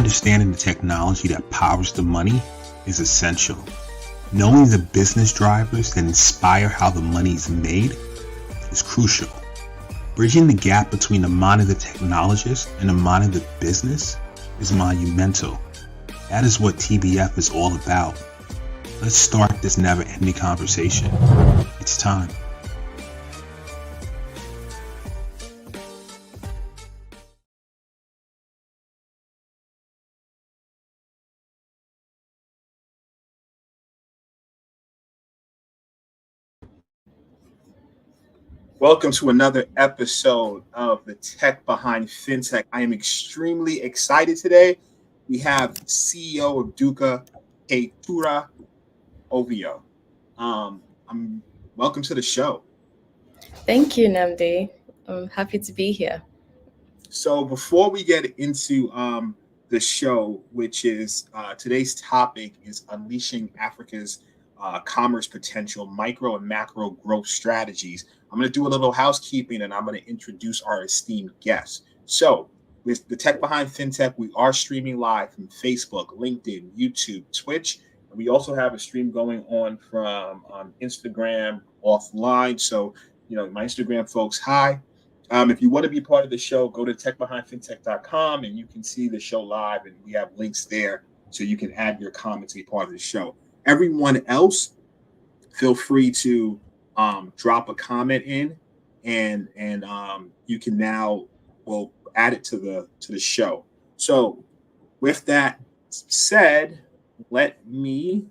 understanding the technology that powers the money is essential. Knowing the business drivers that inspire how the money is made is crucial. Bridging the gap between the mind of the technologist and the mind of the business is monumental. That is what TBF is all about. Let's start this never-ending conversation. It's time. Welcome to another episode of the Tech Behind FinTech. I am extremely excited today. We have CEO of Dukka, Keturah Osuagwu. Welcome to the show. Thank you, Nnamdi. I'm happy to be here. So before we get into the show, which is today's topic is unleashing Africa's commerce potential, micro and macro growth strategies. I'm going to do a little housekeeping and I'm going to introduce our esteemed guests. So with the Tech Behind FinTech, we are streaming live from Facebook, LinkedIn, YouTube, Twitch. And we also have a stream going on from Instagram offline. So, my Instagram folks, hi. If you want to be part of the show, go to techbehindfintech.com and you can see the show live and we have links there so you can add your comments and be part of the show. Everyone else, feel free to drop a comment in and you can now add it to the show. So with that said, let me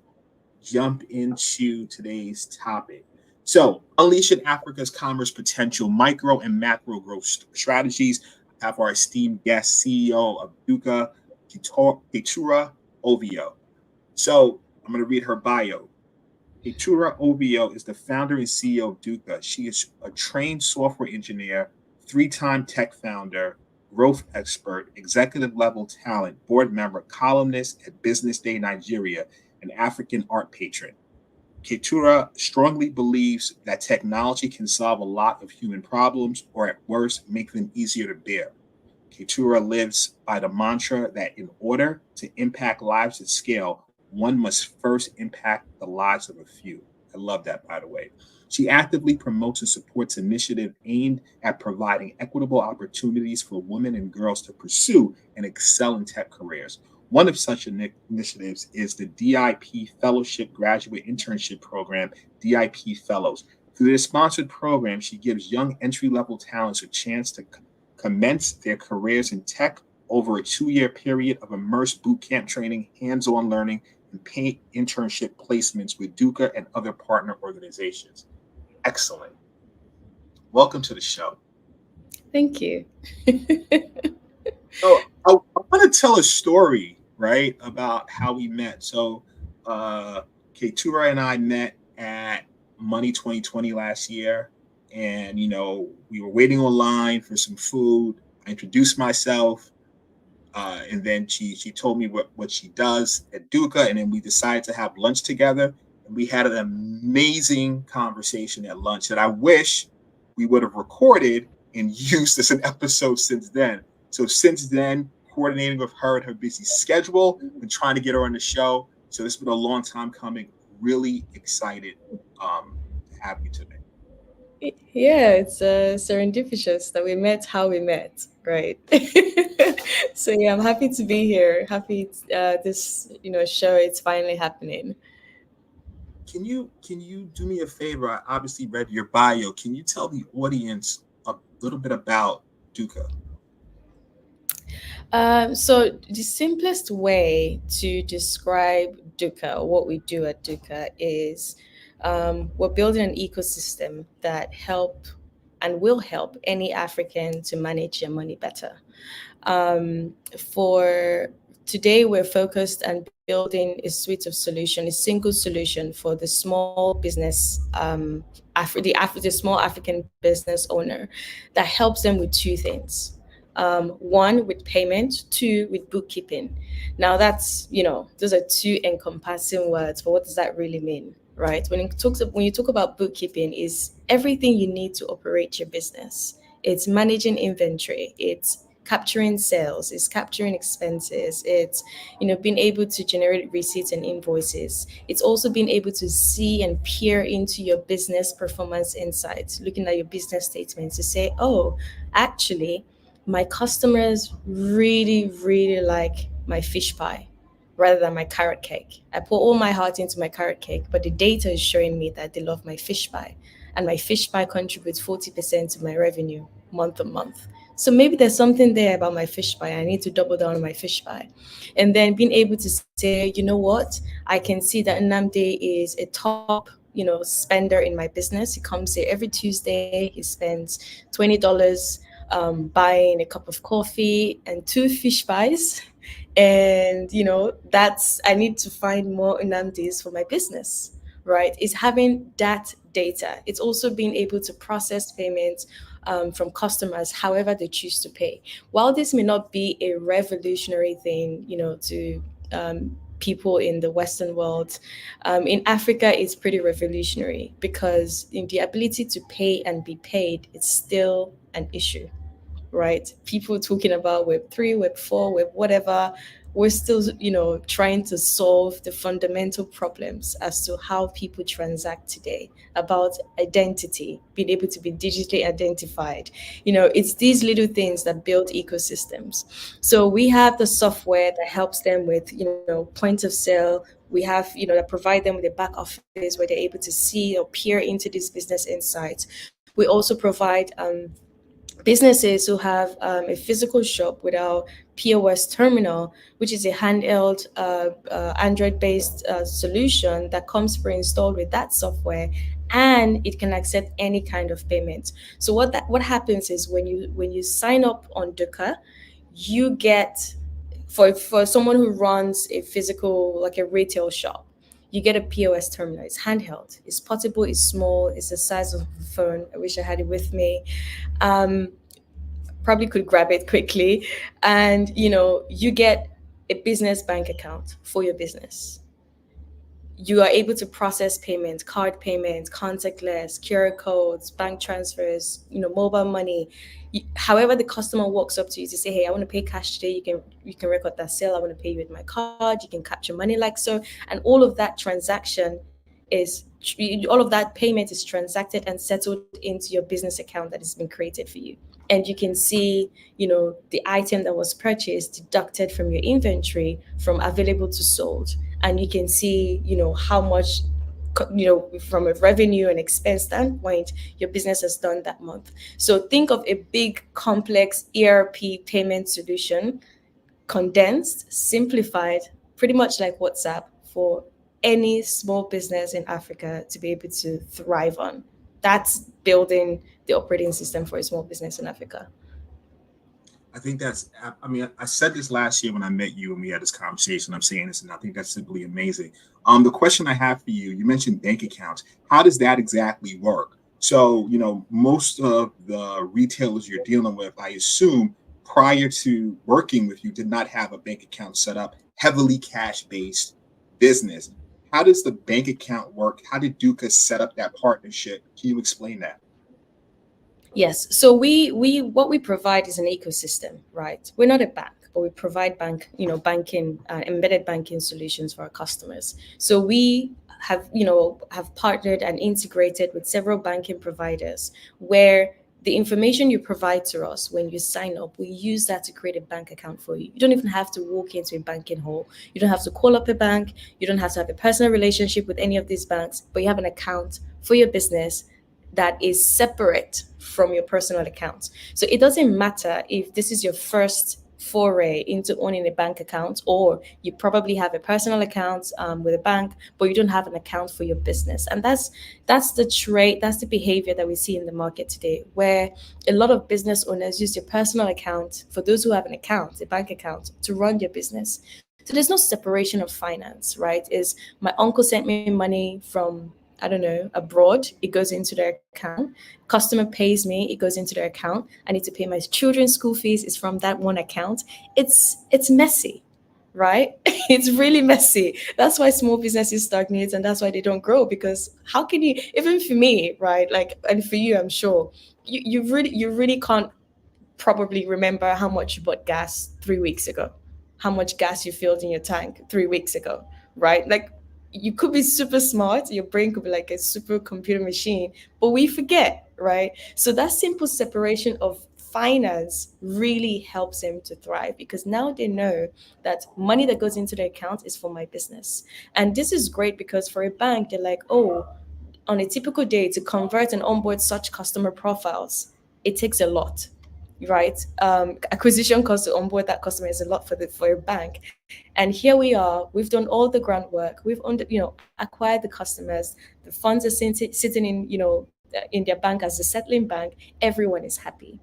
jump into today's topic. So unleashing Africa's commerce potential, micro and macro growth strategies. I have our esteemed guest, CEO of Dukka, Keturah Osuagwu. So I'm going to read her bio. Keturah Osuagwu is the founder and CEO of Dukka. She is a trained software engineer, 3-time tech founder, growth expert, executive level talent, board member, columnist at Business Day Nigeria, and African art patron. Keturah strongly believes that technology can solve a lot of human problems, or at worst, make them easier to bear. Keturah lives by the mantra that in order to impact lives at scale, one must first impact the lives of a few. I love that, by the way. She actively promotes and supports initiatives aimed at providing equitable opportunities for women and girls to pursue and excel in tech careers. One of such initiatives is the DIP Fellowship Graduate Internship Program, DIP Fellows. Through this sponsored program, she gives young entry-level talents a chance to commence their careers in tech over a 2-year period of immersed bootcamp training, hands-on learning, and paid internship placements with Dukka and other partner organizations. Excellent. Welcome to the show. Thank you. So I want to tell a story, right, about how we met. So Keturah and I met at Money 2020 last year. And, we were waiting online for some food. I introduced myself. And then she told me what she does at Dukka, and then we decided to have lunch together. And we had an amazing conversation at lunch that I wish we would have recorded and used as an episode since then. So since then, coordinating with her and her busy schedule and trying to get her on the show. So it's been a long time coming. Really excited to have you today. Yeah, it's serendipitous that we met how we met, right? So yeah, I'm happy to be here. Happy this show it's finally happening. Can you do me a favor? I obviously read your bio. Can you tell the audience a little bit about Dukka? So the simplest way to describe Dukka, what we do at Dukka, is we're building an ecosystem that help and will help any African to manage their money better. For today, we're focused on building a suite of solutions, a single solution for the small business, the small African business owner, that helps them with 2 things. 1 with payment, 2 with bookkeeping. Now that's, those are 2 encompassing words, but what does that really mean, right? When you talk about bookkeeping, is everything you need to operate your business. It's managing inventory, it's capturing sales, it's capturing expenses, it's being able to generate receipts and invoices. It's also being able to see and peer into your business performance insights, looking at your business statements to say, oh, actually, my customers really, really like my fish pie rather than my carrot cake. I put all my heart into my carrot cake, but the data is showing me that they love my fish pie. And my fish pie contributes 40% to my revenue month on month. So maybe there's something there about my fish pie. I need to double down on my fish pie. And then being able to say, you know what, I can see that Nnamdi is a top, spender in my business. He comes here every Tuesday. He spends $20 buying a cup of coffee and two fish pies. And that's, I need to find more Nnamdis for my business, right? Is having that data. It's also being able to process payments from customers however they choose to pay. While this may not be a revolutionary thing, to people in the Western world, in Africa, it's pretty revolutionary because in the ability to pay and be paid, it's still an issue, right? People talking about Web3, Web4, Web whatever. We're still, trying to solve the fundamental problems as to how people transact today, about identity, being able to be digitally identified. It's these little things that build ecosystems. So we have the software that helps them with, point of sale. We have, that provide them with a back office where they're able to see or peer into these business insights. We also provide businesses who have a physical shop with our POS terminal, which is a handheld Android-based solution that comes pre-installed with that software, and it can accept any kind of payment. So what happens is when you sign up on Dukka, you get, for someone who runs a physical, like a retail shop, you get a POS terminal. It's handheld, it's portable, it's small, it's the size of a phone. I wish I had it with me. Probably could grab it quickly, and you get a business bank account for your business. You are able to process payments, card payments, contactless, QR codes, bank transfers, mobile money. However the customer walks up to you to say, hey, I want to pay cash today, you can record that sale. I want to pay you with my card. You can capture money like so, and all of that payment is transacted and settled into your business account that has been created for you. And you can see, the item that was purchased deducted from your inventory from available to sold. And you can see, how much, from a revenue and expense standpoint, your business has done that month. So think of a big, complex ERP payment solution, condensed, simplified, pretty much like WhatsApp for any small business in Africa to be able to thrive on. That's building the operating system for a small business in Africa. I think I said this last year when I met you and we had this conversation. I'm saying this, and I think that's simply amazing. The question I have for you mentioned bank accounts. How does that exactly work? So, most of the retailers you're dealing with, I assume, prior to working with you, did not have a bank account set up, heavily cash-based business. How does the bank account work? How did Dukka set up that partnership? Can you explain that? Yes. So what we provide is an ecosystem, right? We're not a bank, but we provide banking, embedded banking solutions for our customers. So we have partnered and integrated with several banking providers where the information you provide to us when you sign up, we use that to create a bank account for you. You don't even have to walk into a banking hall. You don't have to call up a bank. You don't have to have a personal relationship with any of these banks, but you have an account for your business that is separate from your personal accounts. So it doesn't matter if this is your first foray into owning a bank account, or you probably have a personal account with a bank, but you don't have an account for your business. And that's the behavior that we see in the market today, where a lot of business owners use their personal account, for those who have an account, a bank account, to run their business. So there's no separation of finance, right? Is my uncle sent me money from, I don't know, abroad, it goes into their account. Customer pays me, it goes into their account. I need to pay my children's school fees, it's from that one account. It's messy, right? It's really messy. That's why small businesses stagnate, and that's why they don't grow, because how can you, even for me, right? Like, and for you, I'm sure, you really can't probably remember how much you bought gas 3 weeks ago, how much gas you filled in your tank 3 weeks ago, right? Like, you could be super smart, your brain could be like a supercomputer machine, but we forget, right? So that simple separation of finance really helps them to thrive, because now they know that money that goes into their account is for my business. And this is great because for a bank, they're like, oh, on a typical day to convert and onboard such customer profiles, it takes a lot, right? Acquisition cost to onboard that customer is a lot for a bank, and here we are. We've done all the groundwork. We've acquired the customers. The funds are sitting in in their bank as a settling bank. Everyone is happy.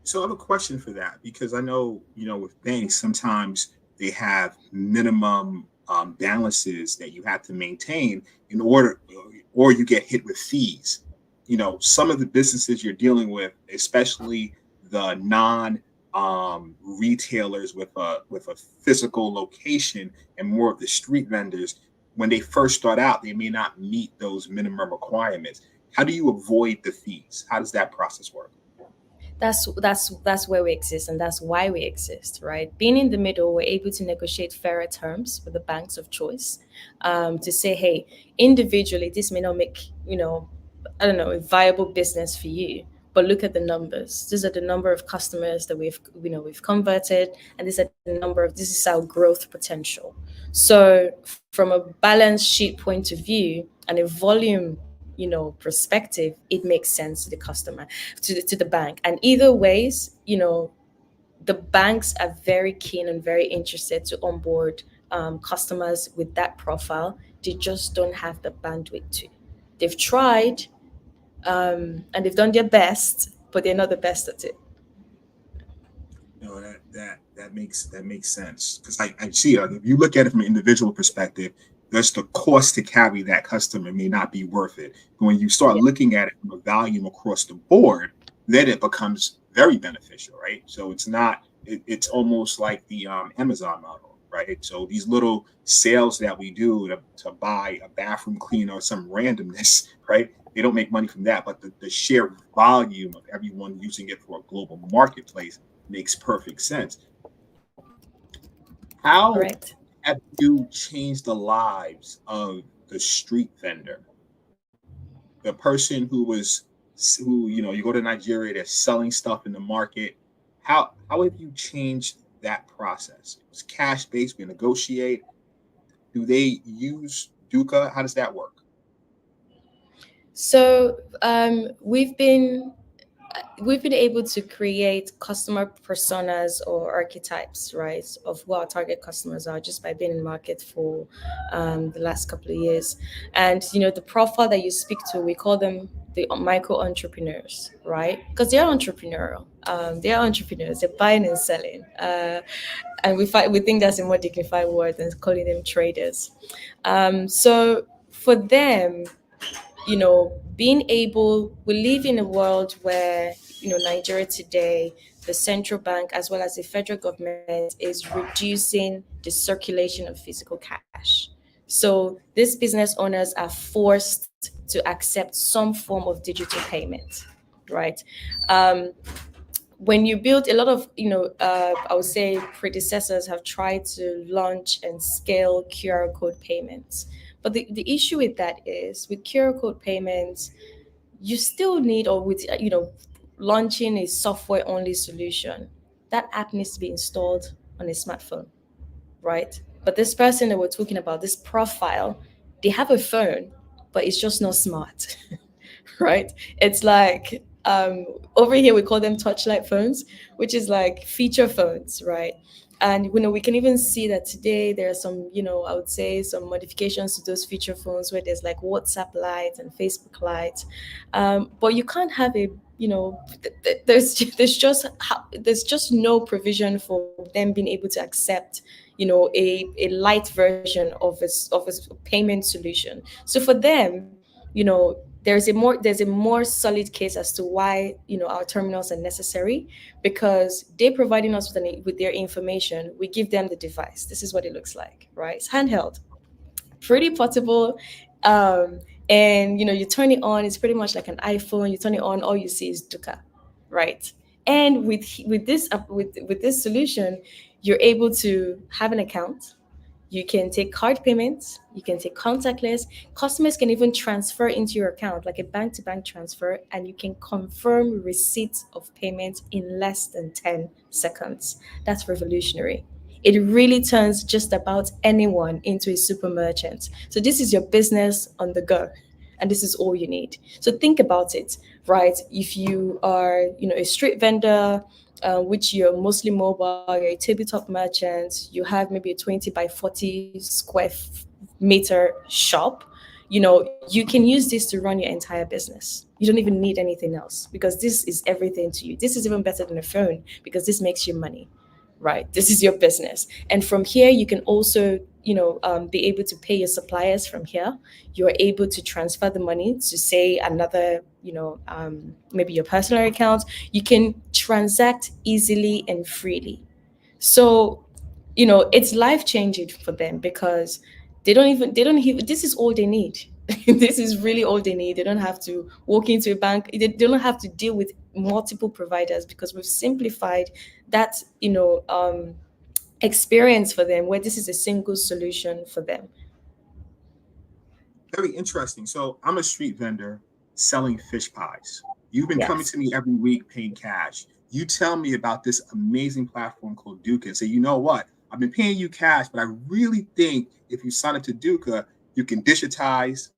So I have a question for that, because I know, with banks, sometimes they have minimum balances that you have to maintain in order, or you get hit with fees. Some of the businesses you're dealing with, especially the non retailers with a physical location and more of the street vendors, when they first start out, they may not meet those minimum requirements. How do you avoid the fees? How does that process work? That's where we exist, and that's why we exist, right? Being in the middle, we're able to negotiate fairer terms with the banks of choice, to say, hey, individually this may not make, I don't know, a viable business for you, but look at the numbers. These are the number of customers that we've converted, and this is our growth potential. So from a balance sheet point of view and a volume perspective, it makes sense to the customer, to the bank. And either ways, the banks are very keen and very interested to onboard customers with that profile. They just don't have the bandwidth to. They've tried, and they've done their best, but they're not the best at it. No, that makes sense, because I see, if you look at it from an individual perspective, there's the cost to carry that customer may not be worth it. But when you start Yeah. looking at it from a volume across the board, then it becomes very beneficial, right? So it's almost like the Amazon model, right? So these little sales that we do to buy a bathroom cleaner or some randomness, right? They don't make money from that, but the sheer volume of everyone using it for a global marketplace makes perfect sense. How Correct. have you changed the lives of the street vendor, the person who you go to Nigeria, they're selling stuff in the market? How have you changed that process? It's cash based. We negotiate. Do they use Dukka? How does that work? So we've been able to create customer personas or archetypes, right, of who our target customers are just by being in market for the last couple of years. And the profile that you speak to, we call them the micro entrepreneurs, right? Because they are entrepreneurial. They are entrepreneurs. They're buying and selling. And we think that's a more dignified word than calling them traders. So for them, being able, we live in a world where, Nigeria today, the central bank as well as the federal government is reducing the circulation of physical cash. So these business owners are forced to accept some form of digital payment, right? Um, when you build a lot of, I would say predecessors have tried to launch and scale QR code payments. But the issue with that is with QR code payments, you still need, or with, launching a software only solution, that app needs to be installed on a smartphone, right? But this person that we're talking about, this profile, they have a phone, but it's just not smart. Right? It's like, over here we call them touchlight phones, which is like feature phones, right? And we can even see that today there are some, I would say some modifications to those feature phones where there's like WhatsApp Lite and Facebook Lite, but you can't have a, there's just no provision for them being able to accept, a light version of a payment solution. So for them, there's a more solid case as to why our terminals are necessary, because they're providing us with their information. We give them the device. This is what it looks like, right? It's handheld, pretty portable, and you turn it on. It's pretty much like an iPhone. You turn it on, all you see is Dukka. right? And with this solution, you're able to have an account. You can take card payments, you can take contactless. Customers can even transfer into your account, like a bank to bank transfer, and you can confirm receipt of payment in less than 10 seconds. That's revolutionary. It really turns just about anyone into a super merchant. So, this is your business on the go. And this is all you need. So think about it, right? If you are, a street vendor, which you're mostly mobile, you're a tabletop merchant, you have maybe a 20 by 40 square meter shop, you can use this to run your entire business. You don't even need anything else because this is everything to you. This is even better than a phone because this makes you money, right? This is your business. And from here, you can also, be able to pay your suppliers from here. You're able to transfer the money to, say, another, maybe your personal account. You can transact easily and freely. So, it's life changing for them because this is all they need. This is really all they need. They don't have to walk into a bank. They don't have to deal with multiple providers because we've simplified that, experience for them where this is a single solution for them. Very interesting. So I'm a street vendor selling fish pies. You've been coming Yes. to me every week paying cash. You tell me about this amazing platform called Dukka and say, you know what? I've been paying you cash, but I really think if you sign up to Dukka, you can digitize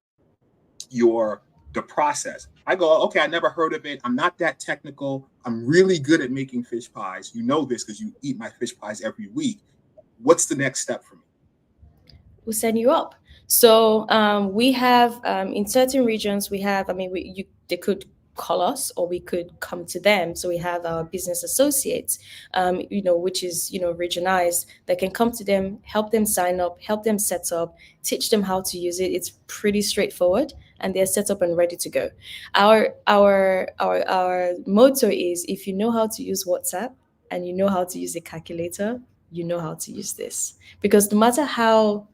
the process. I go, okay, I never heard of it. I'm not that technical. I'm really good at making fish pies. You know this because you eat my fish pies every week. What's the next step for me? We'll send you up. So we have in certain regions we have. I mean, they could call us or we could come to them. So we have our business associates, which is regionalized that can come to them, help them sign up, help them set up, teach them how to use it. It's pretty straightforward, and they're set up and ready to go. Our motto is: if you know how to use WhatsApp and you know how to use a calculator, you know how to use this. Because no matter how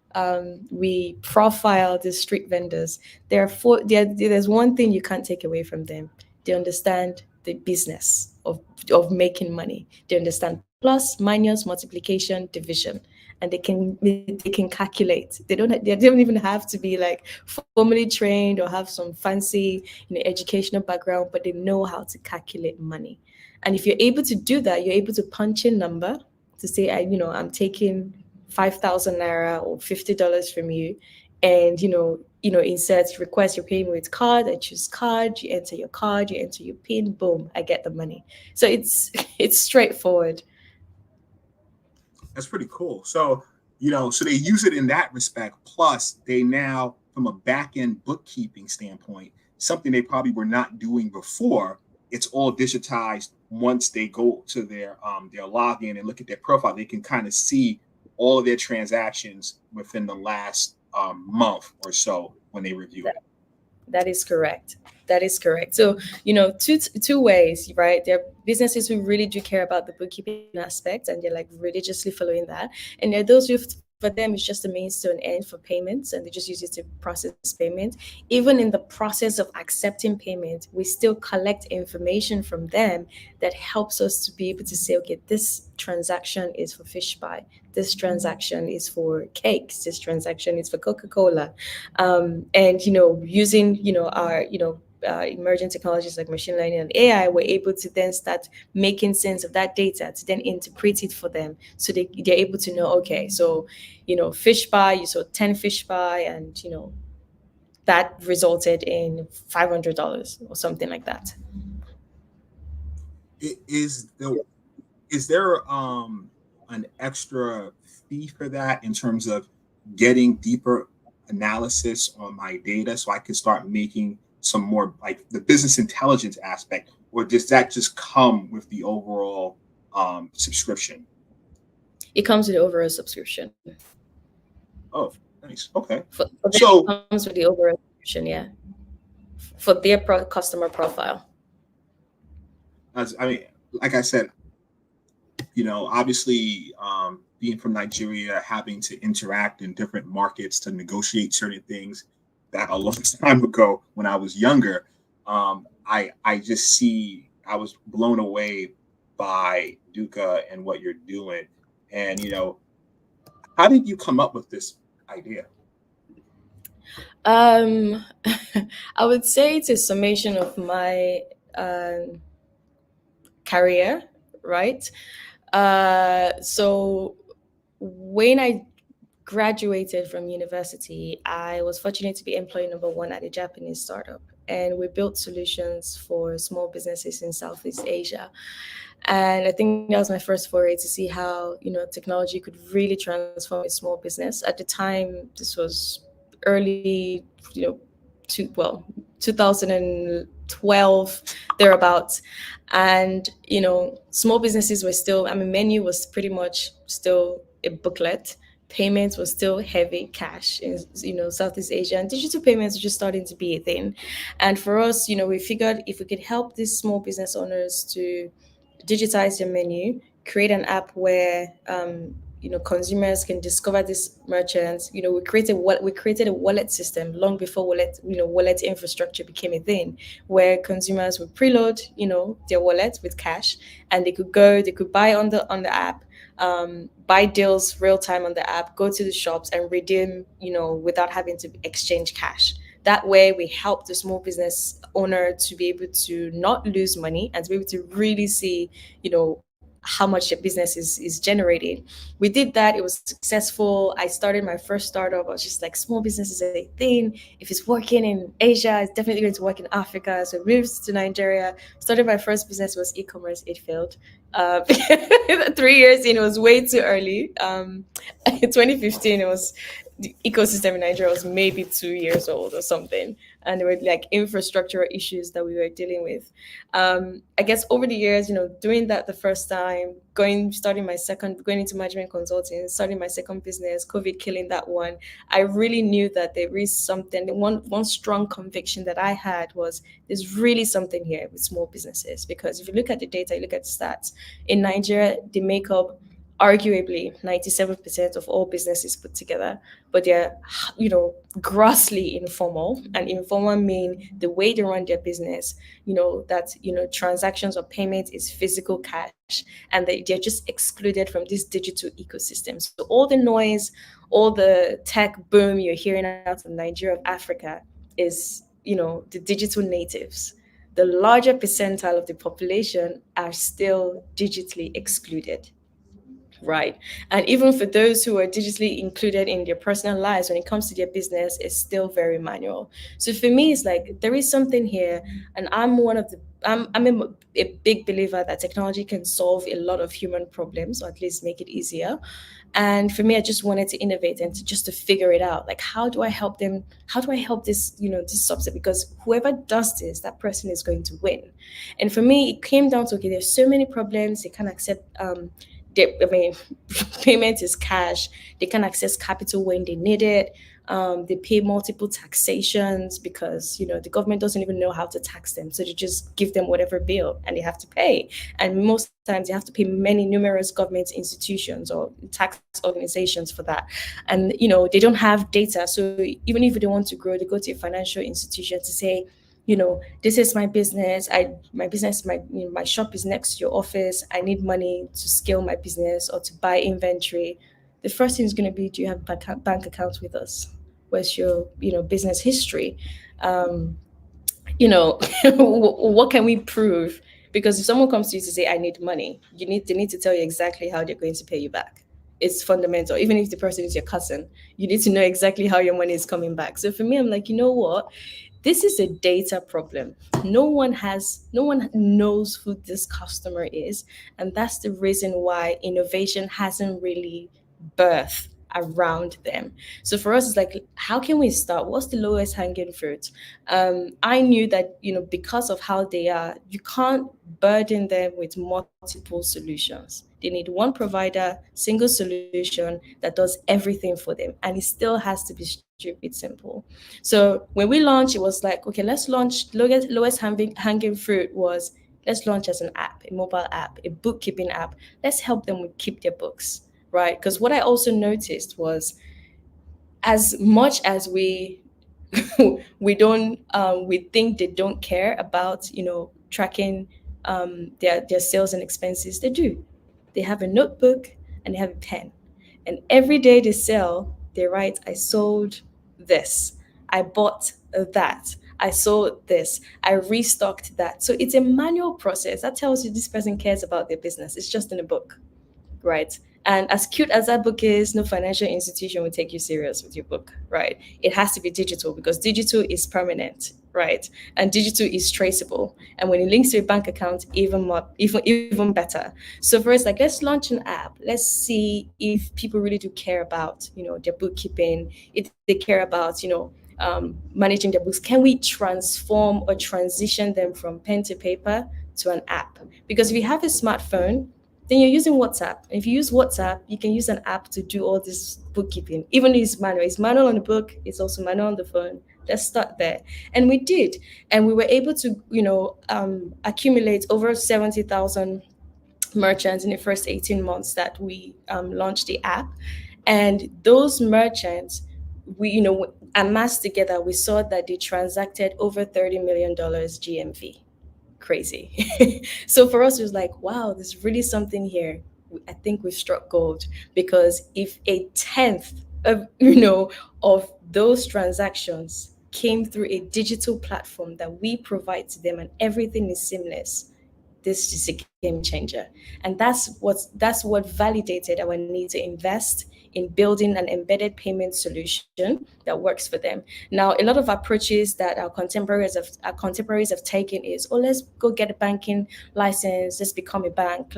we profile the street vendors, there's one thing you can't take away from them. They understand the business of making money. They understand plus, minus, multiplication, division, and they can calculate. They don't even have to be like formally trained or have some fancy educational background, but they know how to calculate money. And if you're able to do that, you're able to punch in number to say, I'm taking 5,000 naira or $50 from you, and insert request you're paying with card. I choose card. You enter your card. You enter your PIN. Boom! I get the money. So it's it's straightforward. That's pretty cool. So, so they use it in that respect. Plus, they now, from a back end bookkeeping standpoint, something they probably were not doing before, it's all digitized. Once they go to their login and look at their profile, they can kind of see all of their transactions within the last month or so when they review it. That is correct. That is correct. So, two ways, right? There are businesses who really do care about the bookkeeping aspect and they're like religiously following that. And there are those who, for them, it's just a means to an end for payments and they just use it to process payment. Even in the process of accepting payment, we still collect information from them that helps us to be able to say, okay, this transaction is for fish pie. This transaction is for cakes. This transaction is for Coca-Cola. And, using, our, emerging technologies like machine learning and AI, we're able to then start making sense of that data to then interpret it for them. So they're able to know, okay, so, fish pie, you saw 10 fish pie and, that resulted in $500 or something like that. Is there an extra fee for that in terms of getting deeper analysis on my data so I can start making some more like the business intelligence aspect, or does that just come with the overall subscription? It comes with the overall subscription. Oh, nice. Okay. For them, So it comes with the overall subscription, yeah, for their customer profile. like I said, obviously being from Nigeria, having to interact in different markets to negotiate certain things back a long time ago when I was younger, I just see I was blown away by Dukka and what you're doing. And how did you come up with this idea? Um, I would say it's a summation of my career, right? So when I graduated from university, I was fortunate to be employee number one at a Japanese startup. And we built solutions for small businesses in Southeast Asia. And I think that was my first foray to see how, technology could really transform a small business. At the time, this was early, well, 2012, thereabouts. And, small businesses were still, menu was pretty much still a booklet. Payments was still heavy cash in Southeast Asia, and digital payments were just starting to be a thing. And for us, we figured if we could help these small business owners to digitize their menu, create an app where consumers can discover these merchants. We created a wallet system long before wallet infrastructure became a thing, where consumers would preload their wallet with cash, and they could buy on the app, buy deals real time on the app, go to the shops and redeem without having to exchange cash. That way, we help the small business owner to be able to not lose money and to be able to really see, how much their business is generating. We did that. It was successful. I started my first startup. I was just like, small business is a thing. If it's working in Asia, it's definitely going to work in Africa. So I moved to Nigeria. Started my first business, was e-commerce. It failed. 3 years in, it was way too early. In 2015, it was the ecosystem in Nigeria was maybe 2 years old or something, and there were like infrastructural issues that we were dealing with. I guess over the years, doing that the first time, going into management consulting, starting my second business, COVID killing that one, I really knew that there is something. One strong conviction that I had was there's really something here with small businesses, because if you look at the data, you look at the stats in Nigeria, they make up arguably 97% of all businesses put together, but they're grossly informal. And informal mean the way they run their business, that transactions or payments is physical cash, and they're just excluded from this digital ecosystem. So all the noise, all the tech boom you're hearing out of Nigeria, of Africa, is the digital natives. The larger percentile of the population are still digitally excluded. Right. And even for those who are digitally included in their personal lives, when it comes to their business, it's still very manual. So for me, it's like there is something here. And I'm a big believer that technology can solve a lot of human problems, or at least make it easier. And for me, I just wanted to innovate and to figure it out. Like, how do I help them? How do I help this subset? Because whoever does this, that person is going to win. And for me, it came down to, okay, there's so many problems. They can't accept payment is cash. They can access capital when they need it. They pay multiple taxations because the government doesn't even know how to tax them, so they just give them whatever bill and they have to pay. And most times they have to pay numerous government institutions or tax organizations for that. And they don't have data, so even if they want to grow, they go to a financial institution to say, this is my business. My shop is next to your office. I need money to scale my business or to buy inventory. The first thing is going to be, do you have bank accounts with us? Where's your, business history? What can we prove? Because if someone comes to you to say, I need money, they need to tell you exactly how they're going to pay you back. It's fundamental. Even if the person is your cousin, you need to know exactly how your money is coming back. So for me, I'm like, you know what? This is a data problem. No one knows who this customer is. And that's the reason why innovation hasn't really birthed around them. So for us, it's like, how can we start? What's the lowest hanging fruit? I knew that, because of how they are, you can't burden them with multiple solutions. They need one provider, single solution that does everything for them. And it still has to be stupid simple. So when we launched, it was like, okay, let's launch. Lowest hanging fruit was, let's launch as an app, a mobile app, a bookkeeping app. Let's help them keep their books, right? Because what I also noticed was, as much as we we think they don't care about tracking their sales and expenses, they do. They have a notebook and they have a pen. And every day they sell, they write, I sold this, I bought that, I sold this, I restocked that. So it's a manual process that tells you this person cares about their business. It's just in a book, right? And as cute as that book is, no financial institution will take you serious with your book, right? It has to be digital because digital is permanent, right? And digital is traceable. And when it links to a bank account, even more, even better. So for us, like, let's launch an app. Let's see if people really do care about, their bookkeeping, if they care about, managing their books. Can we transform or transition them from pen to paper to an app? Because if you have a smartphone, then you're using WhatsApp. And if you use WhatsApp, you can use an app to do all this bookkeeping. Even though it's manual. It's manual on the book, it's also manual on the phone. Let's start there. And we did. And we were able to, accumulate over 70,000 merchants in the first 18 months that we launched the app. And those merchants, we, amassed together, we saw that they transacted over $30 million GMV. Crazy. So for us, it was like, wow, there's really something here. I think we've struck gold, because if a tenth of of those transactions came through a digital platform that we provide to them and everything is seamless, this is a game changer. And that's what validated our need to invest in building an embedded payment solution that works for them. Now, a lot of approaches that our contemporaries have taken is, oh, let's go get a banking license, let's become a bank.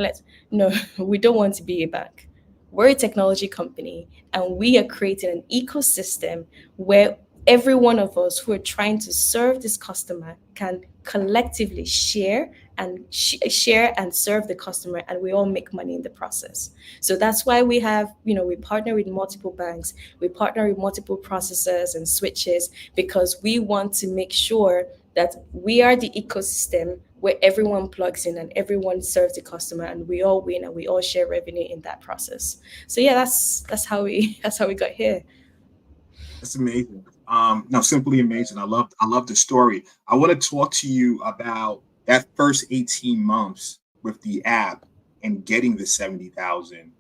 No, we don't want to be a bank. We're a technology company, and we are creating an ecosystem where every one of us who are trying to serve this customer can collectively share and serve the customer, and we all make money in the process. So that's why we partner with multiple banks, we partner with multiple processors and switches, because we want to make sure that we are the ecosystem where everyone plugs in and everyone serves the customer, and we all win and we all share revenue in that process. So yeah, that's how we that's how we got here. That's amazing. No, simply amazing. I love the story. I want to talk to you about that first 18 months with the app and getting the 70,000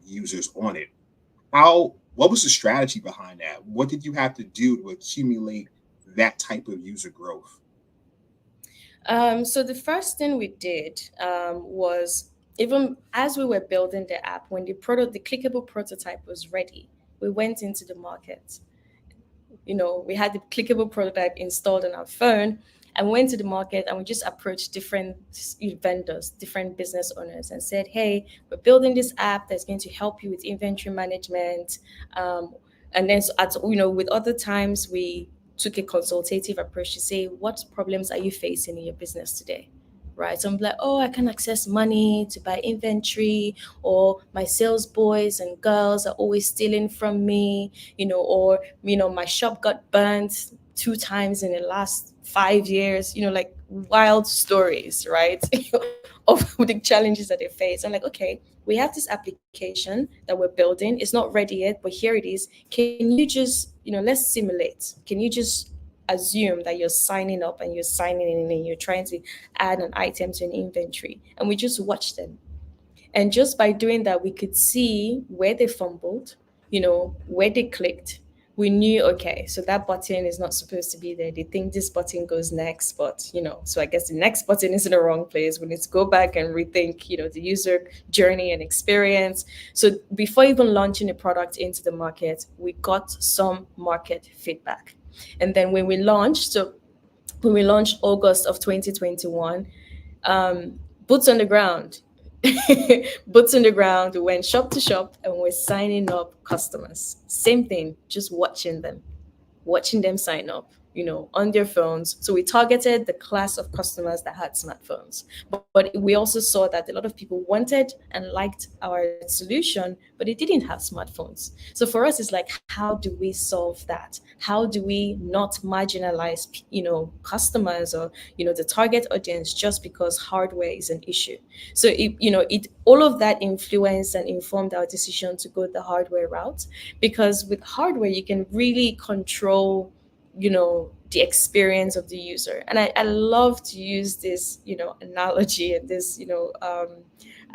users on it. What was the strategy behind that? What did you have to do to accumulate that type of user growth? So the first thing we did was, even as we were building the app, when the clickable prototype was ready, we went into the market. We had the clickable prototype installed on our phone, and went to the market, and we just approached different vendors, different business owners, and said, hey, we're building this app that's going to help you with inventory management. And then, with other times, we took a consultative approach to say, what problems are you facing in your business today? Right. So I'm like, oh, I can't access money to buy inventory, or my sales boys and girls are always stealing from me, or, my shop got burnt 2 times in the last 5 years, like wild stories, right? Of the challenges that they face. I'm like, okay, we have this application that we're building. It's not ready yet, but here it is. Can you just, let's simulate. Can you just assume that you're signing up and you're signing in and you're trying to add an item to an inventory? And we just watch them. And just by doing that, we could see where they fumbled, where they clicked. We knew, okay, so that button is not supposed to be there. They think this button goes next, but, so I guess the next button is in the wrong place. We need to go back and rethink, the user journey and experience. So before even launching a product into the market, we got some market feedback. And then when we launched August of 2021, boots on the ground. Boots on the ground. We went shop to shop and we're signing up customers. Same thing, just watching them sign up, on their phones. So we targeted the class of customers that had smartphones. But we also saw that a lot of people wanted and liked our solution, but they didn't have smartphones. So for us, it's like, how do we solve that? How do we not marginalize, customers or, the target audience just because hardware is an issue? So all of that influenced and informed our decision to go the hardware route, because with hardware, you can really control the experience of the user. And I love to use this, analogy and this,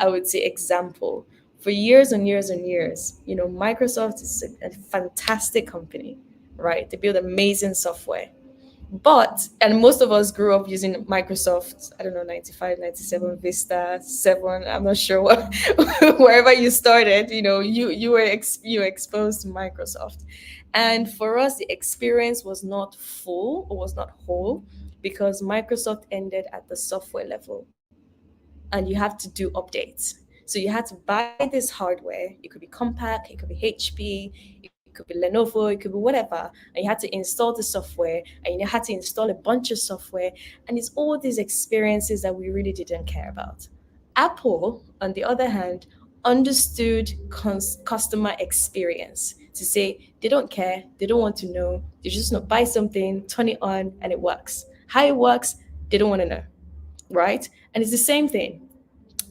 I would say example. For years and years and years, Microsoft is a fantastic company, right? They build amazing software. But, and most of us grew up using Microsoft, I don't know, 95, 97, Vista, 7, I'm not sure what, wherever you started, you were exposed to Microsoft. And for us, the experience was not full or was not whole because Microsoft ended at the software level and you have to do updates. So you had to buy this hardware. It could be Compaq, it could be HP, it could be Lenovo, it could be whatever. And you had to install the software and you had to install a bunch of software. And it's all these experiences that we really didn't care about. Apple, on the other hand, understood customer experience to say they don't care, they don't want to know, they just not buy something, turn it on, and it works. How it works, they don't want to know, right? And it's the same thing.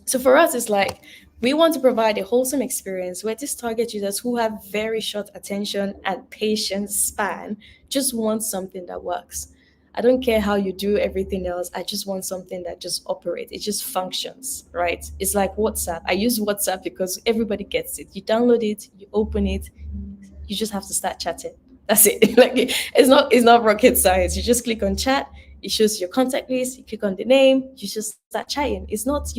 So for us, it's like we want to provide a wholesome experience where these target users who have very short attention and patience span just want something that works. I don't care how you do everything else. I just want something that just operates. It just functions, right? It's like WhatsApp. I use WhatsApp because everybody gets it. You download it, you open it, you just have to start chatting. That's it. Like it's not rocket science. You just click on chat, it shows your contact list, you click on the name, you just start chatting. It's not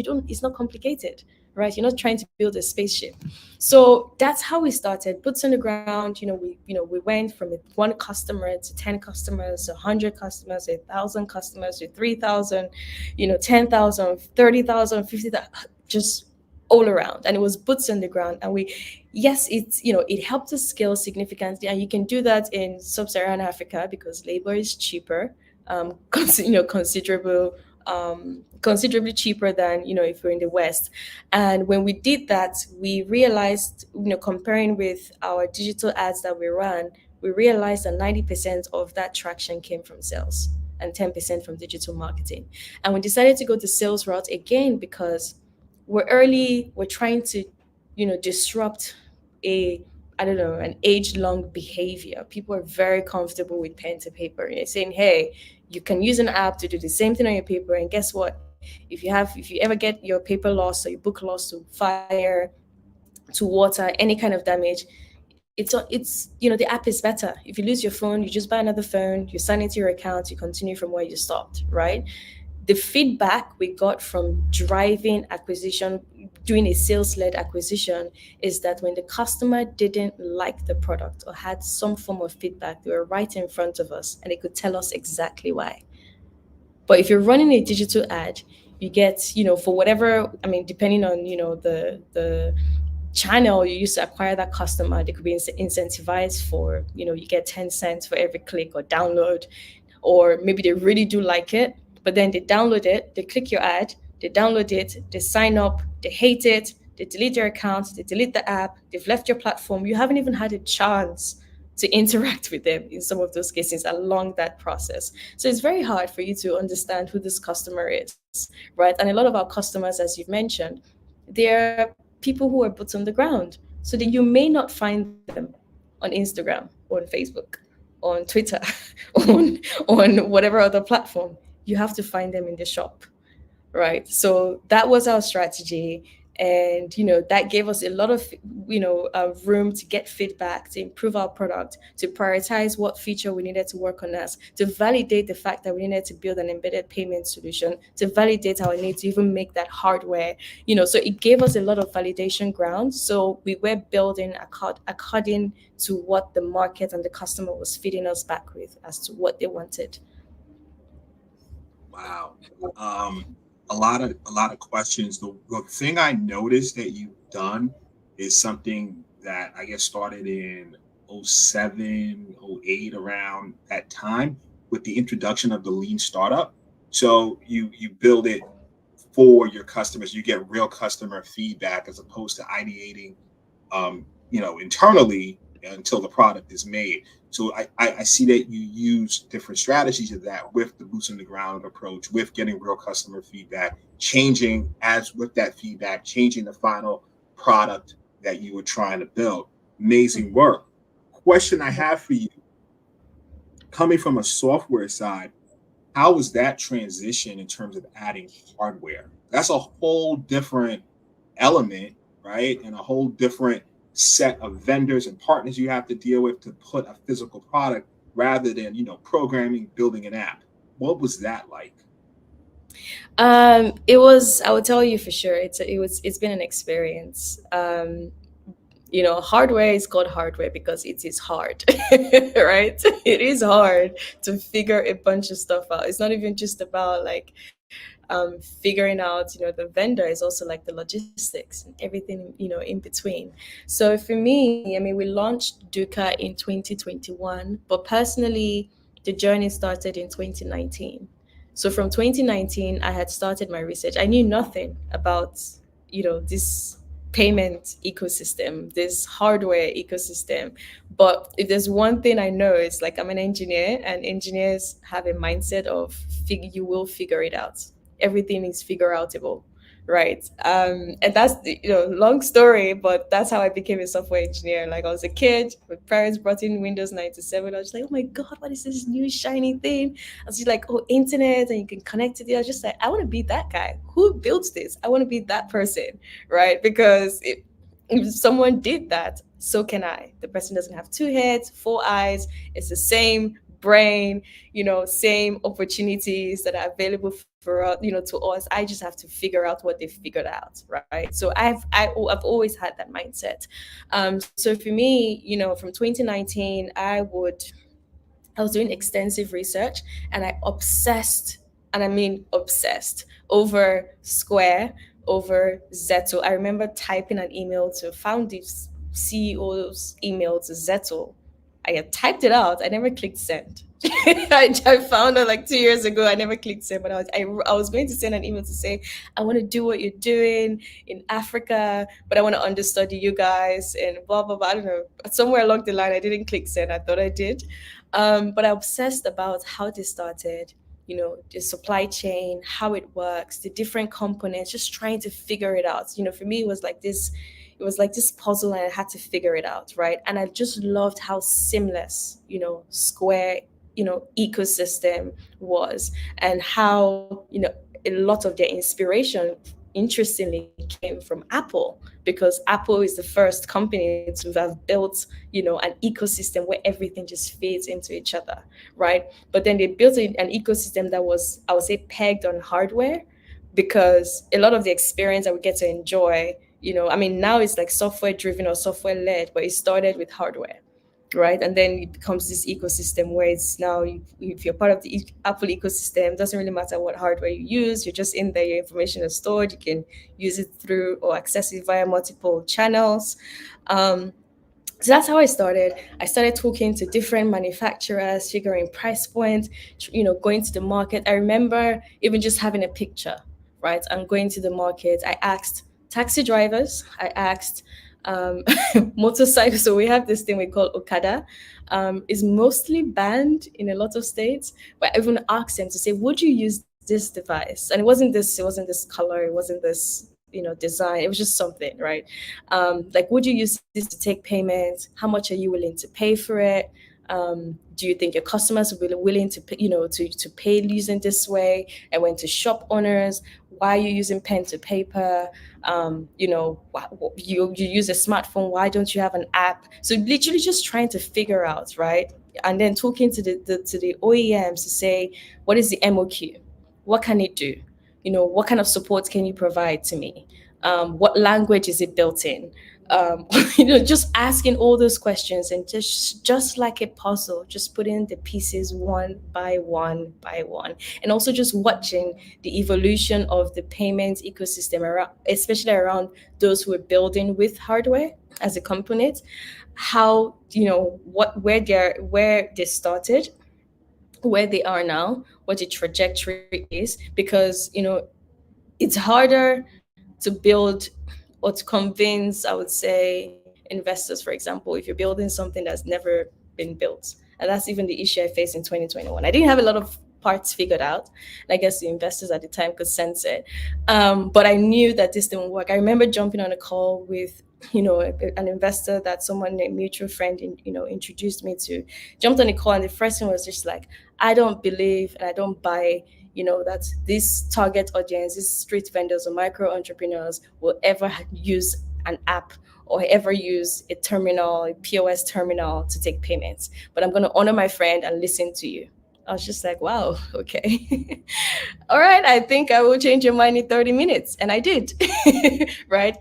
complicated, right? You're not trying to build a spaceship. So that's how we started. Boots on the ground, we went from one customer to 10 customers, 100 customers, 1,000 customers, to 3,000, 10,000, 30,000, 50,000, just all around. And it was boots on the ground. And it helped us scale significantly. And you can do that in sub-Saharan Africa because labor is cheaper, considerably cheaper than if we're in the West. And when we did that, we realized, comparing with our digital ads that we ran, we realized that 90% of that traction came from sales and 10% from digital marketing. And we decided to go the sales route again because we're early, we're trying to, disrupt an age-long behavior. People are very comfortable with pen to paper. You're saying, hey, you can use an app to do the same thing on your paper. And guess what? If you ever get your paper lost or your book lost to fire, to water, any kind of damage, the app is better. If you lose your phone, you just buy another phone, you sign into your account, you continue from where you stopped, right? The feedback we got from driving acquisition, doing a sales-led acquisition, is that when the customer didn't like the product or had some form of feedback, they were right in front of us and they could tell us exactly why. But if you're running a digital ad, you get, for whatever, depending on, the channel you used to acquire that customer, they could be incentivized for, you get 10 cents for every click or download, or maybe they really do like it, but then they download it, they click your ad, they download it, they sign up, they hate it, they delete their account, they delete the app, they've left your platform. You haven't even had a chance to interact with them in some of those cases along that process. So it's very hard for you to understand who this customer is, right? And a lot of our customers, as you've mentioned, they're people who are boots on the ground. So that you may not find them on Instagram, or on Facebook, on Twitter, on whatever other platform. You have to find them in the shop, right? So that was our strategy. And, that gave us a lot of, room to get feedback, to improve our product, to prioritize what feature we needed to work on us, to validate the fact that we needed to build an embedded payment solution, to validate our need to even make that hardware, so it gave us a lot of validation ground. So we were building according to what the market and the customer was feeding us back with as to what they wanted. Wow. A lot of questions. The thing I noticed that you've done is something that I guess started in 07, 08, around that time, with the introduction of the lean startup. So you build it for your customers. You get real customer feedback as opposed to ideating, internally until the product is made. So I see that you use different strategies of that with the boots on the ground approach, with getting real customer feedback, changing as with that feedback, changing the final product that you were trying to build. Amazing work. Question I have for you. coming from a software side, how was that transition in terms of adding hardware? That's a whole different element, right? And a whole different set of vendors and partners you have to deal with to put a physical product rather than, programming, building an app. What was that like? It was, I will tell you for sure, it's been an experience. Hardware is called hardware because it is hard, right? It is hard to figure a bunch of stuff out. It's not even just about like figuring out, the vendor is also like the logistics and everything, in between. So for me, I mean, we launched Dukka in 2021, but personally, the journey started in 2019. So from 2019, I had started my research. I knew nothing about, this payment ecosystem, this hardware ecosystem. But if there's one thing I know, it's like I'm an engineer, and engineers have a mindset of you will figure it out. Everything is figure outable, right? And that's the, long story, but that's how I became a software engineer. Like I was a kid, my parents brought in Windows 97. I was like, oh my god, what is this new shiny thing? I was just like, oh, internet, and you can connect to it. I was just like, I want to be that guy. Who built this? I want to be that person, right? Because if someone did that, so can I. The person doesn't have two heads, four eyes. It's the same brain, same opportunities that are available for us, to us. I just have to figure out what they figured out, right? So I've always had that mindset. So for me, from 2019, I was doing extensive research, and I obsessed, and I mean obsessed, over Square, over Zetto. I remember typing an email to found this CEO's email to Zetto. I had typed it out. I never clicked send. I found out like 2 years ago. I never clicked send, but I was going to send an email to say, I want to do what you're doing in Africa, but I want to understudy you guys and blah, blah, blah. I don't know. Somewhere along the line, I didn't click send. I thought I did. But I obsessed about how they started, the supply chain, how it works, the different components, just trying to figure it out. For me, it was like this puzzle, and I had to figure it out, right? And I just loved how seamless, Square, ecosystem was, and how, a lot of their inspiration, interestingly, came from Apple, because Apple is the first company to have built, an ecosystem where everything just fits into each other, right? But then they built an ecosystem that was, I would say, pegged on hardware, because a lot of the experience that we get to enjoy, I mean, now it's like software driven or software led, but it started with hardware, right? And then it becomes this ecosystem where it's now, if you're part of the Apple ecosystem, it doesn't really matter what hardware you use. You're just in there, your information is stored. You can use it through or access it via multiple channels. So that's how I started. I started talking to different manufacturers, figuring price points, going to the market. I remember even just having a picture, right? I'm going to the market. I asked taxi drivers. I asked motorcycles. So we have this thing we call Okada. Is mostly banned in a lot of states. But I even asked them to say, would you use this device? And it wasn't this color, it wasn't this, design. It was just something, right? Like, would you use this to take payments? How much are you willing to pay for it? Do you think your customers will be willing to pay, to pay using this way? I went to shop owners. Why are you using pen to paper? You use a smartphone. Why don't you have an app? So literally just trying to figure out, right? And then talking to the OEMs to say, what is the MOQ? What can it do? What kind of support can you provide to me? What language is it built in? Just asking all those questions, and just like a puzzle, just putting the pieces one by one by one, and also just watching the evolution of the payments ecosystem around, especially around those who are building with hardware as a component, how, where they started, where they are now, what the trajectory is, because it's harder to build or to convince, I would say, investors, for example, if you're building something that's never been built. And that's even the issue I faced in 2021. I didn't have a lot of parts figured out. And I guess the investors at the time could sense it. But I knew that this didn't work. I remember jumping on a call with an investor that someone, a mutual friend, introduced me to, jumped on the call, and the first thing was just like, I don't believe and I don't buy, that this target audience, these street vendors or micro entrepreneurs will ever use an app or ever use a terminal, a POS terminal to take payments. But I'm going to honor my friend and listen to you. I was just like, wow, okay. All right, I think I will change your mind in 30 minutes. And I did, right?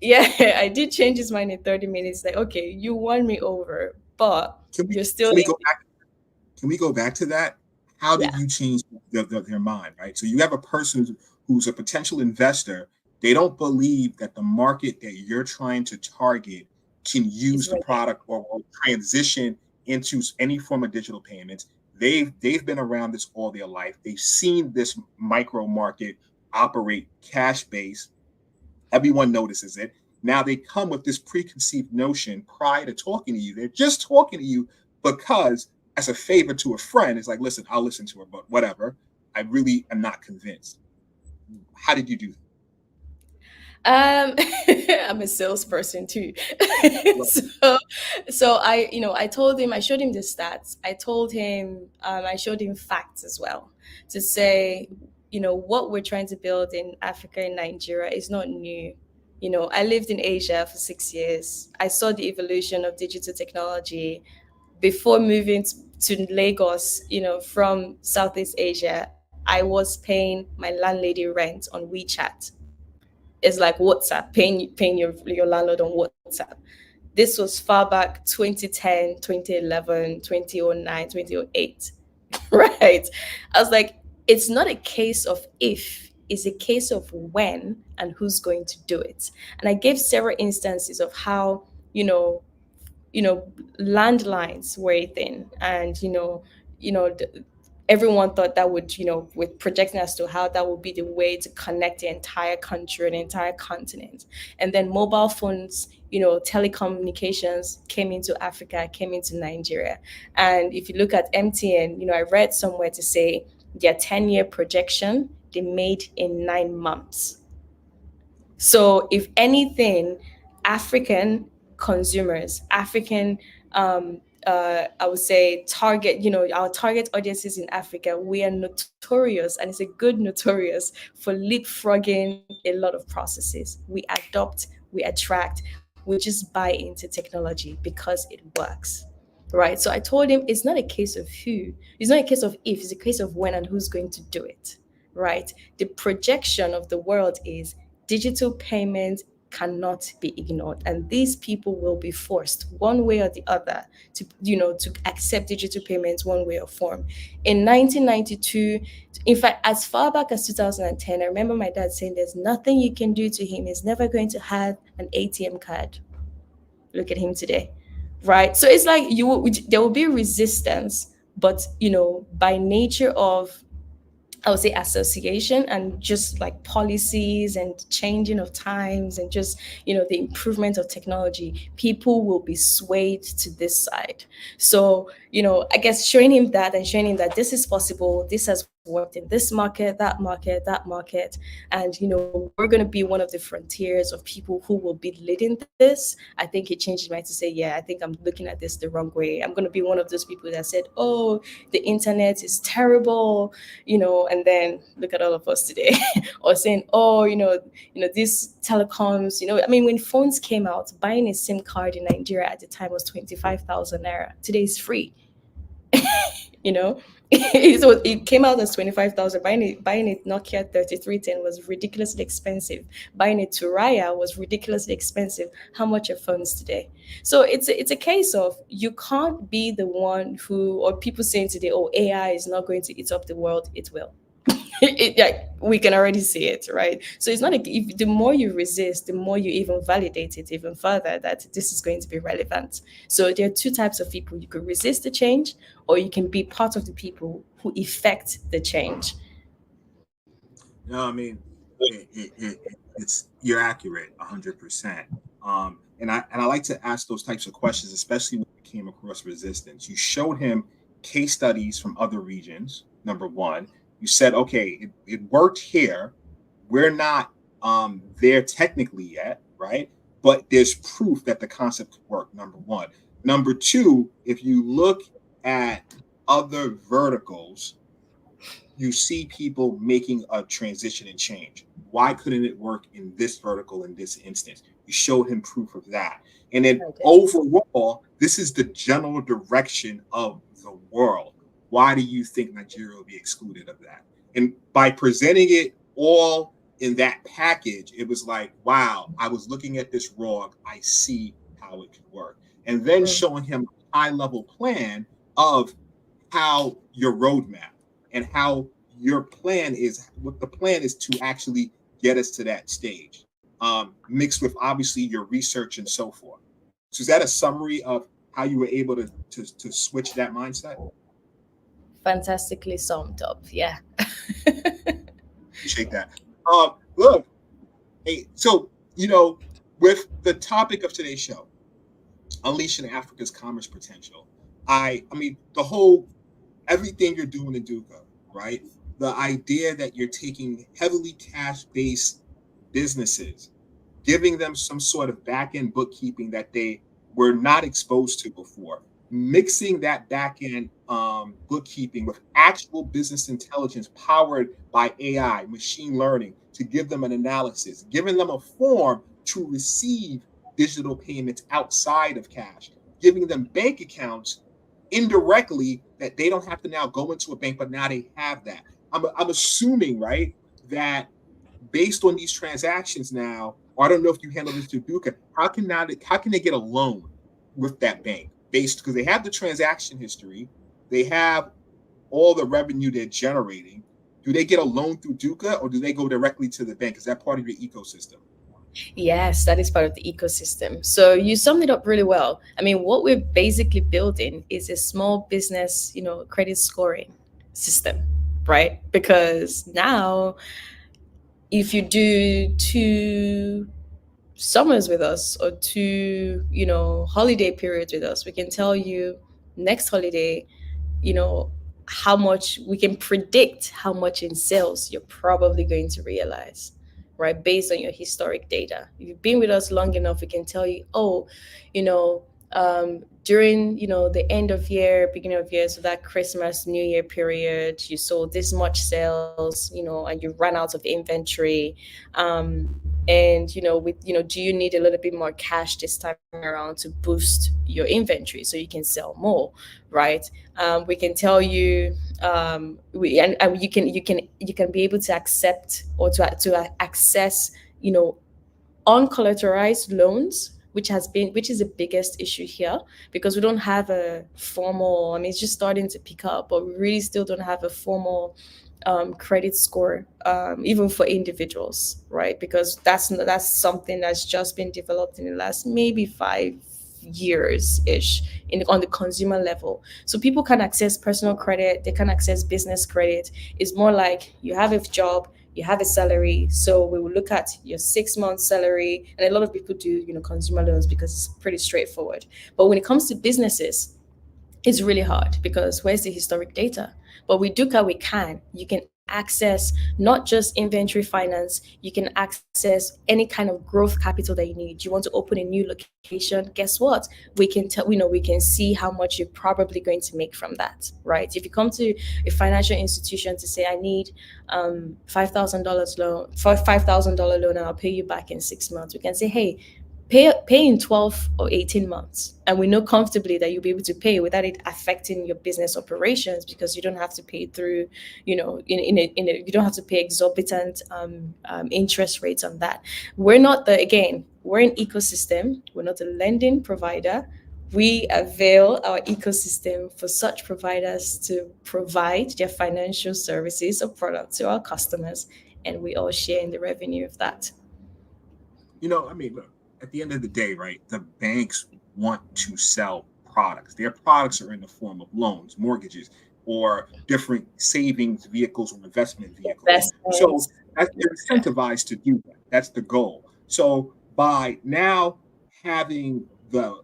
Yeah, I did change his mind in 30 minutes. Like, okay, you won me over, but you're still. Can we go back to that? How did you change their mind, right? So you have a person who's a potential investor. They don't believe that the market that you're trying to target can use the product or transition into any form of digital payments. They've been around this all their life. They've seen this micro market operate cash-based. Everyone notices it. Now they come with this preconceived notion prior to talking to you. They're just talking to you because, as a favor to a friend, it's like, listen, I'll listen to her, but whatever. I really am not convinced. How did you do that? I'm a salesperson too. so I told him, I showed him the stats. I told him, I showed him facts as well to say, what we're trying to build in Africa and Nigeria is not new. I lived in Asia for 6 years. I saw the evolution of digital technology before moving to Lagos, from Southeast Asia. I was paying my landlady rent on WeChat. It's like WhatsApp, paying your landlord on WhatsApp. This was far back 2010, 2011, 2009, 2008, right? I was like, it's not a case of if, it's a case of when and who's going to do it. And I gave several instances of how, landlines were a thing, and everyone thought that would, with projecting as to how that would be the way to connect the entire country and the entire continent. And then mobile phones, telecommunications came into Africa, came into Nigeria. And if you look at MTN, I read somewhere to say their 10-year projection, they made in 9 months. So if anything, African consumers, African, I would say our target audiences in Africa, we are notorious, and it's a good notorious, for leapfrogging a lot of processes. We adopt, we attract, we just buy into technology because it works. Right. So I told him it's not a case of who, it's not a case of if, it's a case of when and who's going to do it. Right. The projection of the world is digital payment cannot be ignored, and these people will be forced one way or the other to accept digital payments one way or form. In 1992, in fact, as far back as 2010, I remember my dad saying there's nothing you can do to him, he's never going to have an ATM card. Look at him today, right? So it's like there will be resistance, but by nature of, I would say, association and just like policies and changing of times and just, the improvement of technology, people will be swayed to this side. So, I guess showing him that and showing him that this is possible, this has worked in this market, that market, that market. And, we're going to be one of the frontiers of people who will be leading this. I think it changed my mind to say, yeah, I think I'm looking at this the wrong way. I'm going to be one of those people that said, oh, the internet is terrible, and then look at all of us today, or saying, oh, these telecoms, I mean, when phones came out, buying a SIM card in Nigeria at the time was 25,000 naira. Today is free. It came out as 25,000. Buying a Nokia 3310 was ridiculously expensive. Buying a Turaya was ridiculously expensive. How much are phones today? So it's a case of, you can't be the one who, or people saying today, oh, AI is not going to eat up the world. It will. We can already see it, right? So it's not the more you resist, the more you even validate it even further that this is going to be relevant. So there are two types of people. You could resist the change, or you can be part of the people who effect the change. No, I mean, you're accurate 100%. And I like to ask those types of questions, especially when we came across resistance. You showed him case studies from other regions. Number one, you said, okay, it worked here. We're not there technically yet, right? but there's proof that the concept could work, number one. Number two, if you look at other verticals, you see people making a transition and change. Why couldn't it work in this vertical in this instance? You showed him proof of that. And then overall, this is the general direction of the world. Why do you think Nigeria will be excluded of that? And by presenting it all in that package, it was like, wow, I was looking at this wrong. I see how it could work. And then showing him a high-level plan of how your roadmap and how your plan is, what the plan is to actually get us to that stage, mixed with obviously your research and so forth. So is that a summary of how you were able to switch that mindset? Fantastically summed up. Yeah. Appreciate that. Look, hey, so, with the topic of today's show, Unleashing Africa's Commerce Potential, I mean, everything you're doing in Dukka, right? The idea that you're taking heavily cash-based businesses, giving them some sort of back-end bookkeeping that they were not exposed to before, mixing that back-end bookkeeping with actual business intelligence powered by AI, machine learning, to give them an analysis, giving them a form to receive digital payments outside of cash, giving them bank accounts indirectly that they don't have to now go into a bank, but now they have that. I'm assuming, right, that based on these transactions now, or I don't know if you handle this to Dukka, how can they get a loan with that bank based, because they have the transaction history, they have all the revenue they're generating. Do they get a loan through Dukka, or do they go directly to the bank? Is that part of your ecosystem? Yes, that is part of the ecosystem. So you summed it up really well. I mean, what we're basically building is a small business, credit scoring system, right? Because now, if you do 2 summers with us or 2, holiday periods with us, we can tell you next holiday, how much we can predict how much in sales you're probably going to realize, right? Based on your historic data. If you've been with us long enough, we can tell you, during, the end of year, beginning of year, so that Christmas, New Year period, you sold this much sales, and you ran out of inventory. And do you need a little bit more cash this time around to boost your inventory so you can sell more, right? We can tell you, you can be able to accept or to access, uncollateralized loans, which is the biggest issue here, because we don't have a formal, I mean, it's just starting to pick up, but we really still don't have a formal credit score, even for individuals, right? Because that's something that's just been developed in the last maybe 5 years ish on the consumer level. So people can access personal credit, they can access business credit. It's more like you have a job, you have a salary, so we will look at your 6 month salary, and a lot of people do consumer loans because it's pretty straightforward. But when it comes to businesses, it's really hard because where's the historic data? But with Dukka, you can access not just inventory finance, you can access any kind of growth capital that you need. You want to open a new location, guess what? We can we can see how much you're probably going to make from that, right? If you come to a financial institution to say, I need $5,000 loan, for $5,000 loan, and I'll pay you back in 6 months, we can say, hey, pay in 12 or 18 months. And we know comfortably that you'll be able to pay without it affecting your business operations, because you don't have to pay through, you don't have to pay exorbitant interest rates on that. We're we're an ecosystem. We're not a lending provider. We avail our ecosystem for such providers to provide their financial services or products to our customers, and we all share in the revenue of that. I mean, look, at the end of the day, right, the banks want to sell products. Their products are in the form of loans, mortgages, or different savings vehicles or investment vehicles. So they're incentivized to do that. That's the goal. So by now having the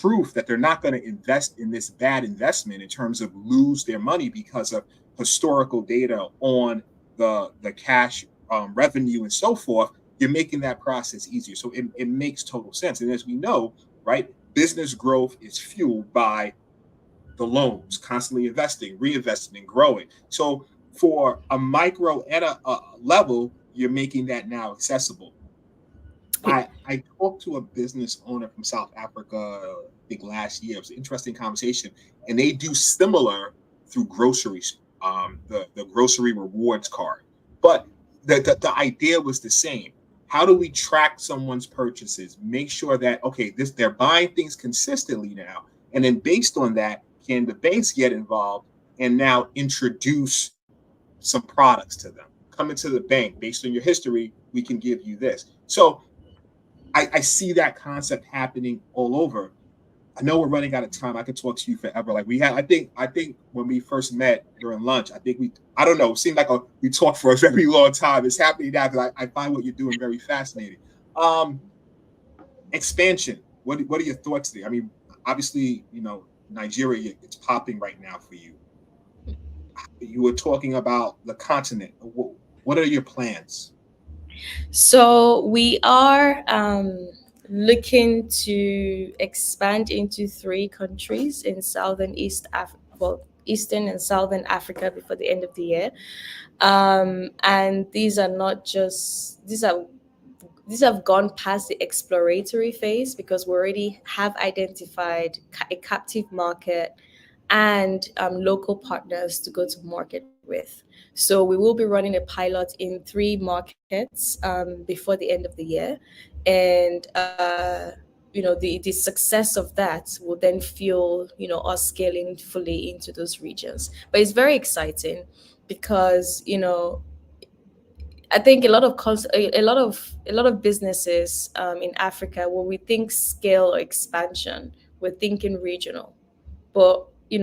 proof that they're not going to invest in this bad investment in terms of lose their money because of historical data on the cash revenue and so forth, you're making that process easier. So it makes total sense. And as we know, right, business growth is fueled by the loans, constantly investing, reinvesting, and growing. So for a micro and a level, you're making that now accessible. I talked to a business owner from South Africa, I think last year. It was an interesting conversation, and they do similar through groceries, the grocery rewards card. But the idea was the same. How do we track someone's purchases? Make sure that they're buying things consistently now, and then based on that, can the banks get involved and now introduce some products to them? Come into the bank based on your history. We can give you this. So I see that concept happening all over. I know we're running out of time. I could talk to you forever. Like we had, I think when we first met during lunch, I don't know, it seemed like we talked for a very long time. It's happening now because I find what you're doing very fascinating. Expansion. What are your thoughts there? I mean, obviously, Nigeria, it's popping right now for you. You were talking about the continent. What are your plans? So we are looking to expand into 3 countries in Eastern and Southern Africa before the end of the year. And these have gone past the exploratory phase because we already have identified a captive market and local partners to go to market with. So we will be running a pilot in 3 markets before the end of the year. And, the success of that will then fuel, us scaling fully into those regions. But it's very exciting because, I think a lot of businesses in Africa, when we think scale or expansion, we're thinking regional. But a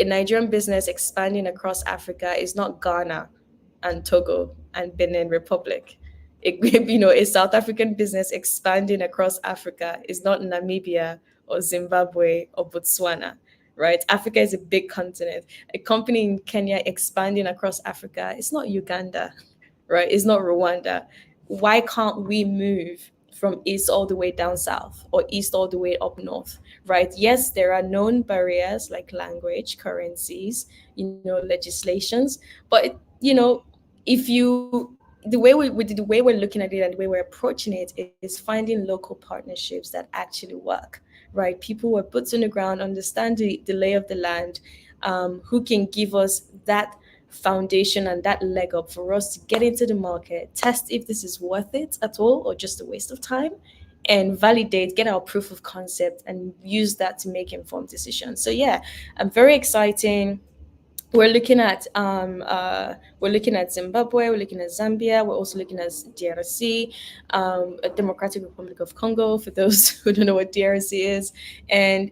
Nigerian business expanding across Africa is not Ghana and Togo and Benin Republic. A South African business expanding across Africa is not Namibia or Zimbabwe or Botswana, right? Africa is a big continent. A company in Kenya expanding across Africa, it's not Uganda, right? It's not Rwanda. Why can't we move from east all the way down south or east all the way up north, right? Yes, there are known barriers like language, currencies, legislations, but the way we're looking at it and the way we're approaching it is finding local partnerships that actually work, right? People who are boots on the ground, understand the lay of the land, who can give us that foundation and that leg up for us to get into the market, test if this is worth it at all or just a waste of time, and validate, get our proof of concept and use that to make informed decisions. So yeah, very exciting. We're looking at Zimbabwe, we're looking at Zambia, we're also looking at DRC, Democratic Republic of Congo, for those who don't know what DRC is. And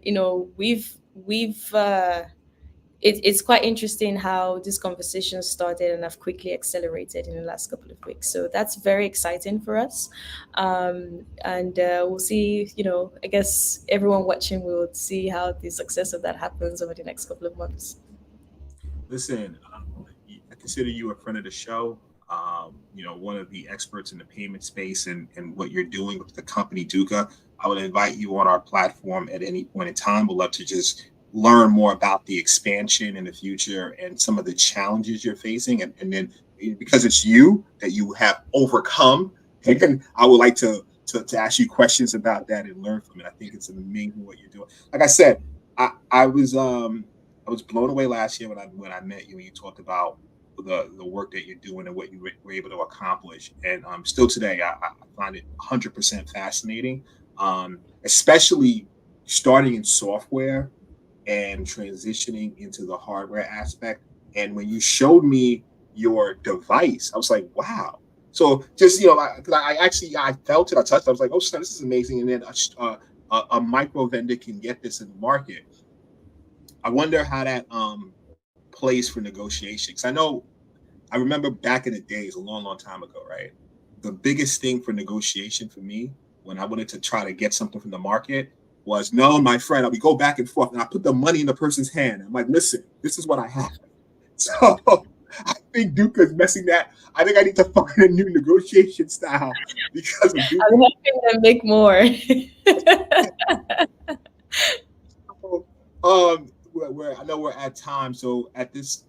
it's quite interesting how this conversation started and have quickly accelerated in the last couple of weeks. So that's very exciting for us. And we'll see, I guess everyone watching will see how the success of that happens over the next couple of months. Listen, I consider you a friend of the show. One of the experts in the payment space and what you're doing with the company Dukka. I would invite you on our platform at any point in time. We'd love to just learn more about the expansion in the future and some of the challenges you're facing. And then because it's you that you have overcome, and I would like to ask you questions about that and learn from it. I think it's amazing what you're doing. Like I said, I was blown away last year when I met you and you talked about the work that you're doing and what you were able to accomplish. And still today, I find it 100% fascinating, especially starting in software and transitioning into the hardware aspect. And when you showed me your device, I was like, wow. So just, because I felt it, I touched it, I was like, oh, this is amazing. And then a micro vendor can get this in the market. I wonder how that plays for negotiation. Because I remember back in the days, a long, long time ago, right? The biggest thing for negotiation for me when I wanted to try to get something from the market was, no, my friend, we go back and forth and I put the money in the person's hand. I'm like, listen, this is what I have. So I think Dukka's messing that. I think I need to find a new negotiation style because of Dukka. I'm helping them make more. I know we're at time, so at this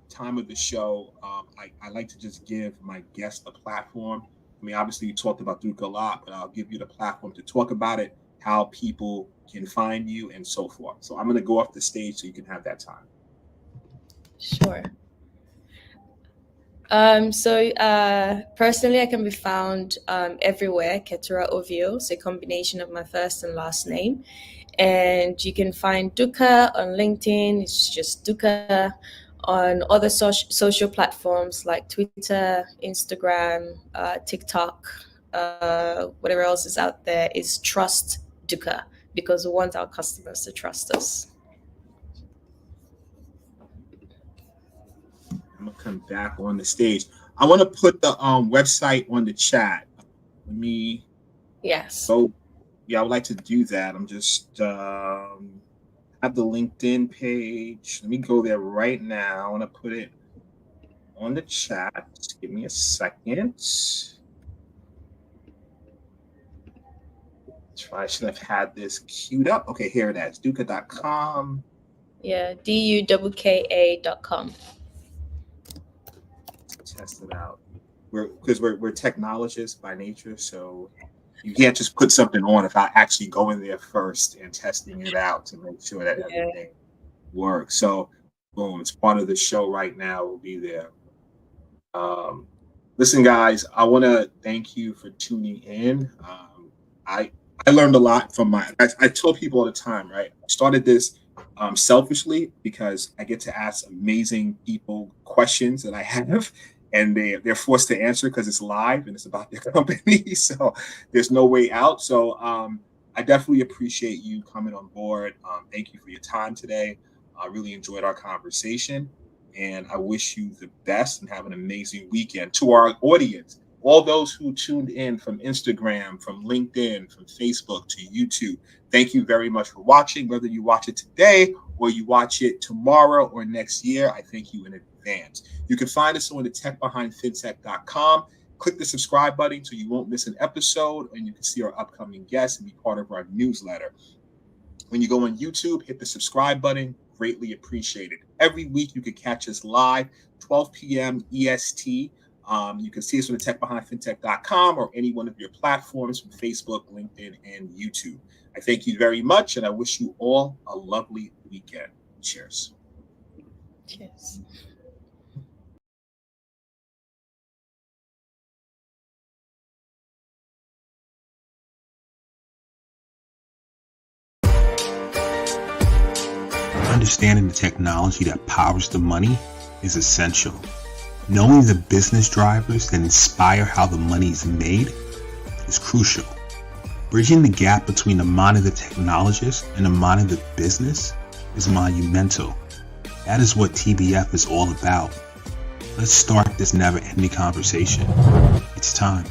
time of the show, I like to just give my guests a platform. I mean, obviously you talked about Dukka a lot, but I'll give you the platform to talk about it, how people can find you, and so forth. So I'm going to go off the stage so you can have that time. Sure. Personally, I can be found everywhere, Keturah Ovio, so a combination of my first and last name. And you can find Dukka on LinkedIn, it's just Dukka. On other social platforms like Twitter, Instagram, TikTok, whatever else is out there, is Trust Dukka, because we want our customers to trust us. I'm gonna come back on the stage. I want to put the website on the chat. Let me. Yes. So, yeah, I would like to do that. I'm just have the LinkedIn page. Let me go there right now. I want to put it on the chat. Just give me a second. I should have had this queued up. Okay, here it is. Dukka.com. Yeah, Dukka.com. Test it out. We're technologists by nature, so you can't just put something on without actually going there first and testing it out to make sure that everything works. So, boom, it's part of the show right now. We'll be there. Listen, guys, I want to thank you for tuning in. I learned a lot from I tell people all the time, right? I started this selfishly because I get to ask amazing people questions that I have, and they're forced to answer because it's live and it's about their company. So there's no way out. So I definitely appreciate you coming on board. Thank you for your time today. I really enjoyed our conversation, and I wish you the best and have an amazing weekend. To our audience, all those who tuned in from Instagram, from LinkedIn, from Facebook to YouTube, thank you very much for watching. Whether you watch it today or you watch it tomorrow or next year, I thank you in advance. You can find us on the techbehindfintech.com. Click the subscribe button so you won't miss an episode, and you can see our upcoming guests and be part of our newsletter. When you go on YouTube, hit the subscribe button. Greatly appreciated. Every week you can catch us live, 12 p.m. EST. You can see us on the techbehindfintech.com or any one of your platforms from Facebook, LinkedIn, and YouTube. I thank you very much, and I wish you all a lovely weekend. Cheers. Cheers. Understanding the technology that powers the money is essential. Knowing the business drivers that inspire how the money is made is crucial. Bridging the gap between the mind of the technologist and the mind of the business is monumental. That is what TBF is all about. Let's start this never-ending conversation. It's time.